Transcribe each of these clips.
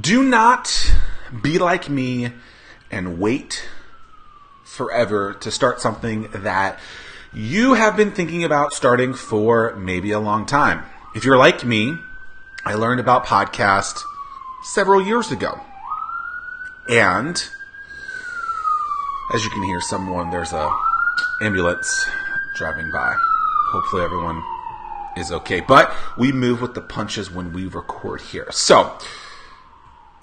Do not be like me and wait forever to start something that you have been thinking about starting for maybe a long time. If you're like me, I learned about podcasts several years ago. And as you can hear there's a ambulance driving by. Hopefully everyone is okay. But we move with the punches when we record here. So,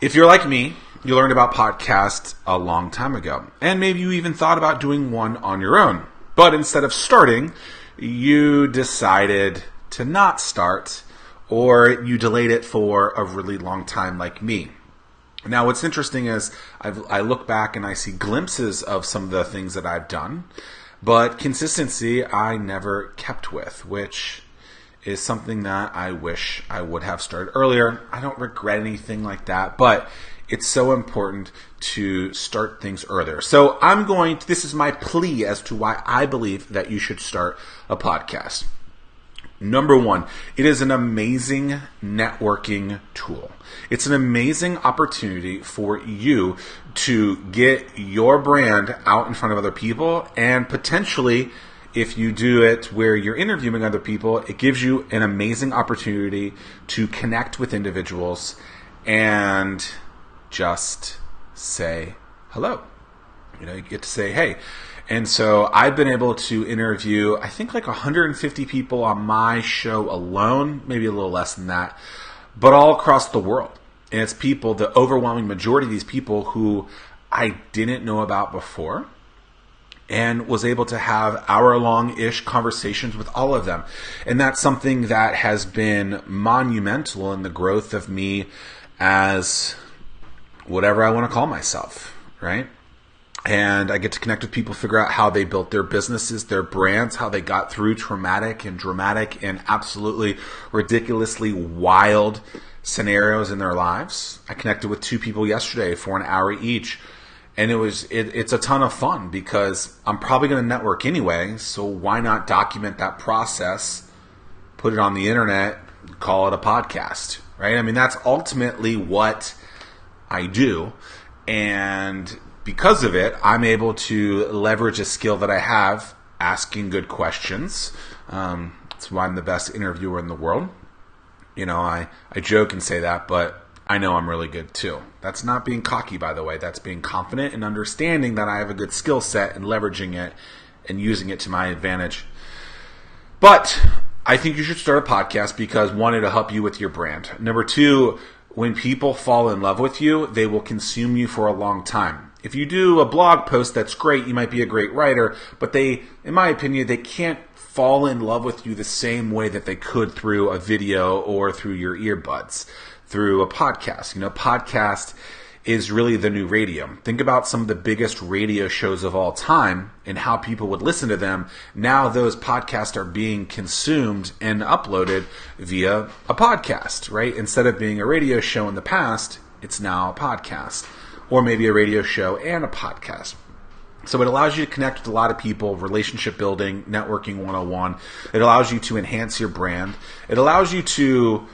if you're like me, you learned about podcasts a long time ago. And maybe you even thought about doing one on your own. But instead of starting, you decided to not start, or you delayed it for a really long time like me. Now, what's interesting is I look back and I see glimpses of some of the things that I've done, but consistency I never kept with, which is something that I wish I would have started earlier. I don't regret anything like that, but it's so important to start things earlier. So this is my plea as to why I believe that you should start a podcast. Number one, it is an amazing networking tool. It's an amazing opportunity for you to get your brand out in front of other people, and potentially, if you do it where you're interviewing other people, it gives you an amazing opportunity to connect with individuals and just say hello. You get to say, hey. And so I've been able to interview, I think, like 150 people on my show alone, maybe a little less than that, but all across the world. And it's people, the overwhelming majority of these people who I didn't know about before, and was able to have hour-long-ish conversations with all of them. And that's something that has been monumental in the growth of me as whatever I want to call myself, right? And I get to connect with people, figure out how they built their businesses, their brands, how they got through traumatic and dramatic and absolutely ridiculously wild scenarios in their lives. I connected with 2 people yesterday for an hour each. And it's a ton of fun because I'm probably going to network anyway. So why not document that process, put it on the internet, call it a podcast, right? I mean, that's ultimately what I do. And because of it, I'm able to leverage a skill that I have, asking good questions. That's why I'm the best interviewer in the world. I joke and say that, but I know I'm really good too. That's not being cocky, by the way. That's being confident and understanding that I have a good skill set and leveraging it and using it to my advantage. But I think you should start a podcast because, one, it'll help you with your brand. Number 2, when people fall in love with you, they will consume you for a long time. If you do a blog post, that's great. You might be a great writer, but in my opinion, they can't fall in love with you the same way that they could through a video or through your earbuds, through a podcast. Podcast is really the new radio. Think about some of the biggest radio shows of all time and how people would listen to them. Now those podcasts are being consumed and uploaded via a podcast, right? Instead of being a radio show in the past, it's now a podcast. Or maybe a radio show and a podcast. So it allows you to connect with a lot of people, relationship building, networking 101. It allows you to enhance your brand. It allows you to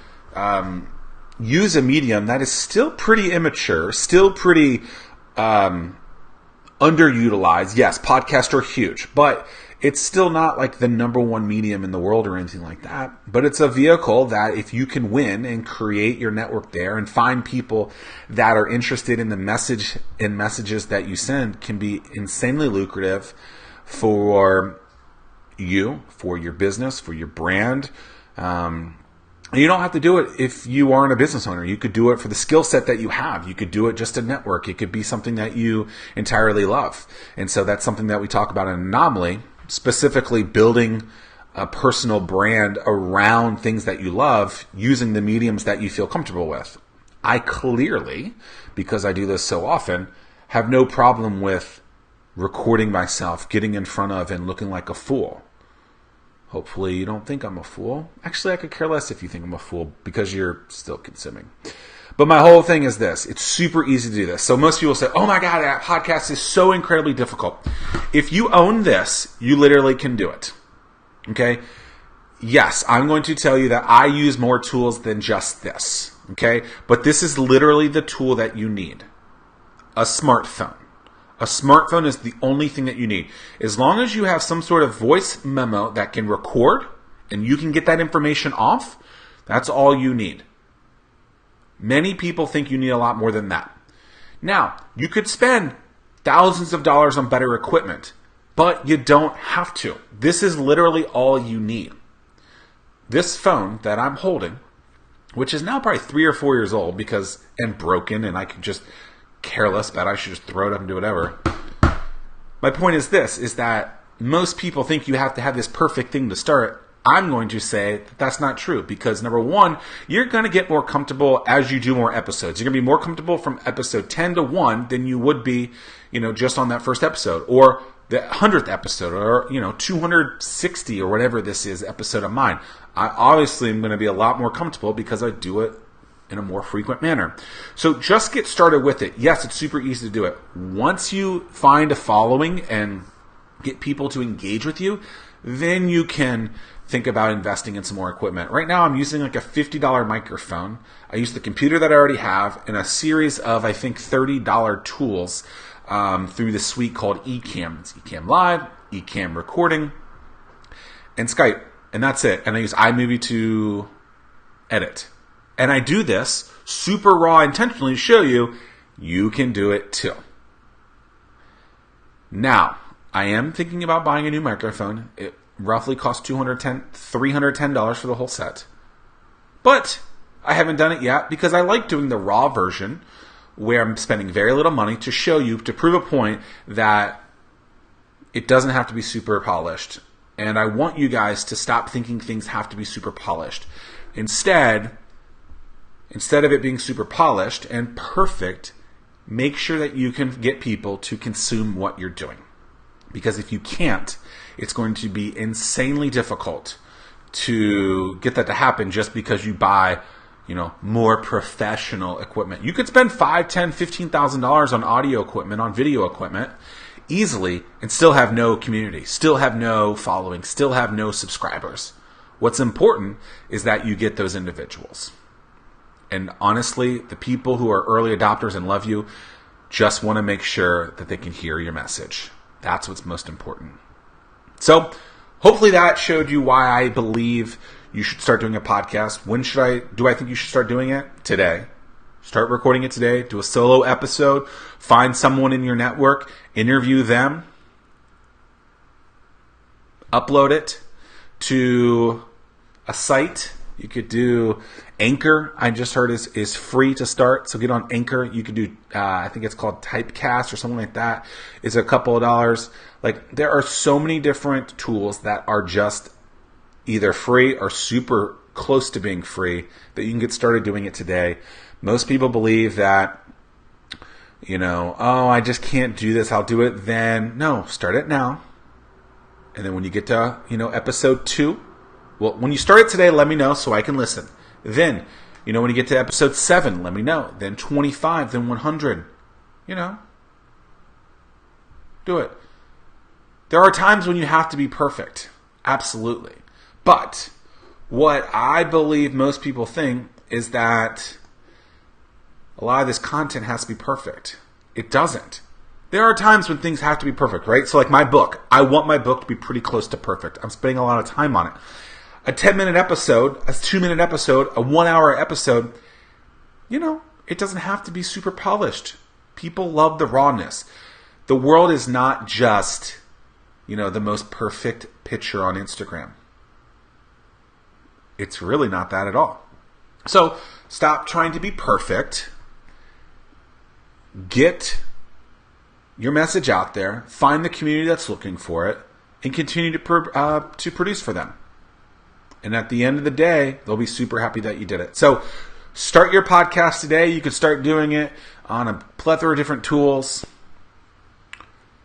use a medium that is still pretty immature, still pretty underutilized. Yes, podcasts are huge, but it's still not like the number one medium in the world or anything like that. But it's a vehicle that if you can win and create your network there and find people that are interested in the message and messages that you send, can be insanely lucrative for you, for your business, for your brand. You don't have to do it if you aren't a business owner. You could do it for the skill set that you have. You could do it just to network. It could be something that you entirely love. And so that's something that we talk about in Anomaly, specifically building a personal brand around things that you love using the mediums that you feel comfortable with. I clearly, because I do this so often, have no problem with recording myself, getting in front of and looking like a fool. Hopefully you don't think I'm a fool. Actually, I could care less if you think I'm a fool because you're still consuming. But my whole thing is this. It's super easy to do this. So most people say, oh my God, that podcast is so incredibly difficult. If you own this, you literally can do it. Okay? Yes, I'm going to tell you that I use more tools than just this. Okay? But this is literally the tool that you need. A smartphone. A smartphone is the only thing that you need. As long as you have some sort of voice memo that can record and you can get that information off, that's all you need. Many people think you need a lot more than that. Now, you could spend thousands of dollars on better equipment, but you don't have to. This is literally all you need. This phone that I'm holding, which is now probably 3 or 4 years old and broken, and I could just careless, but I should just throw it up and do whatever. My point is this, is that most people think you have to have this perfect thing to start. I'm going to say that that's not true because, number one, you're going to get more comfortable as you do more episodes. You're going to be more comfortable from episode 10 to 1 than you would be, just on that first episode or the 100th episode or, 260 or whatever this is episode of mine. I obviously am going to be a lot more comfortable because I do it in a more frequent manner. So just get started with it. Yes, it's super easy to do it. Once you find a following and get people to engage with you, then you can think about investing in some more equipment. Right now I'm using like a $50 microphone. I use the computer that I already have and a series of, I think, $30 tools through the suite called Ecamm. It's Ecamm Live, Ecamm Recording, and Skype. And that's it. And I use iMovie to edit. And I do this super raw intentionally to show you can do it too. Now, I am thinking about buying a new microphone. It roughly costs $310 for the whole set. But I haven't done it yet because I like doing the raw version where I'm spending very little money to show you, to prove a point that it doesn't have to be super polished. And I want you guys to stop thinking things have to be super polished. Instead of it being super polished and perfect, make sure that you can get people to consume what you're doing. Because if you can't, it's going to be insanely difficult to get that to happen just because you buy, more professional equipment. You could spend $5,000, $10,000, $15,000 on audio equipment, on video equipment easily and still have no community, still have no following, still have no subscribers. What's important is that you get those individuals. And honestly, the people who are early adopters and love you just want to make sure that they can hear your message. That's what's most important. So hopefully that showed you why I believe you should start doing a podcast. Do I think you should start doing it? Today. Start recording it today. Do a solo episode. Find someone in your network. Interview them. Upload it to a site. You could do Anchor. I just heard is free to start. So get on Anchor. You could do, I think it's called Typecast or something like that. It's a couple of dollars. Like, there are so many different tools that are just either free or super close to being free that you can get started doing it today. Most people believe that, I just can't do this. I'll do it then. No, start it now. And then when you get to, episode 2, well, when you start it today, let me know so I can listen. Then, when you get to episode 7, let me know. Then 25, then 100. Do it. There are times when you have to be perfect. Absolutely. But what I believe most people think is that a lot of this content has to be perfect. It doesn't. There are times when things have to be perfect, right? So like my book, I want my book to be pretty close to perfect. I'm spending a lot of time on it. A 10-minute episode, a 2-minute episode, a 1-hour episode, it doesn't have to be super polished. People love the rawness. The world is not just, the most perfect picture on Instagram. It's really not that at all. So stop trying to be perfect. Get your message out there. Find the community that's looking for it, and continue to produce for them. And at the end of the day, they'll be super happy that you did it. So start your podcast today. You can start doing it on a plethora of different tools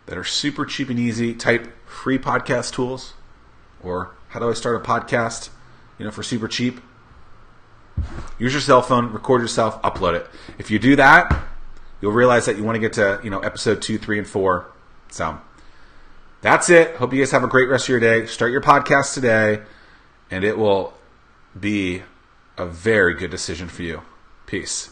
that are super cheap and easy. Type free podcast tools or how do I start a podcast, for super cheap. Use your cell phone, record yourself, upload it. If you do that, you'll realize that you want to get to, episode 2, 3, and 4. So that's it. Hope you guys have a great rest of your day. Start your podcast today, and it will be a very good decision for you. Peace.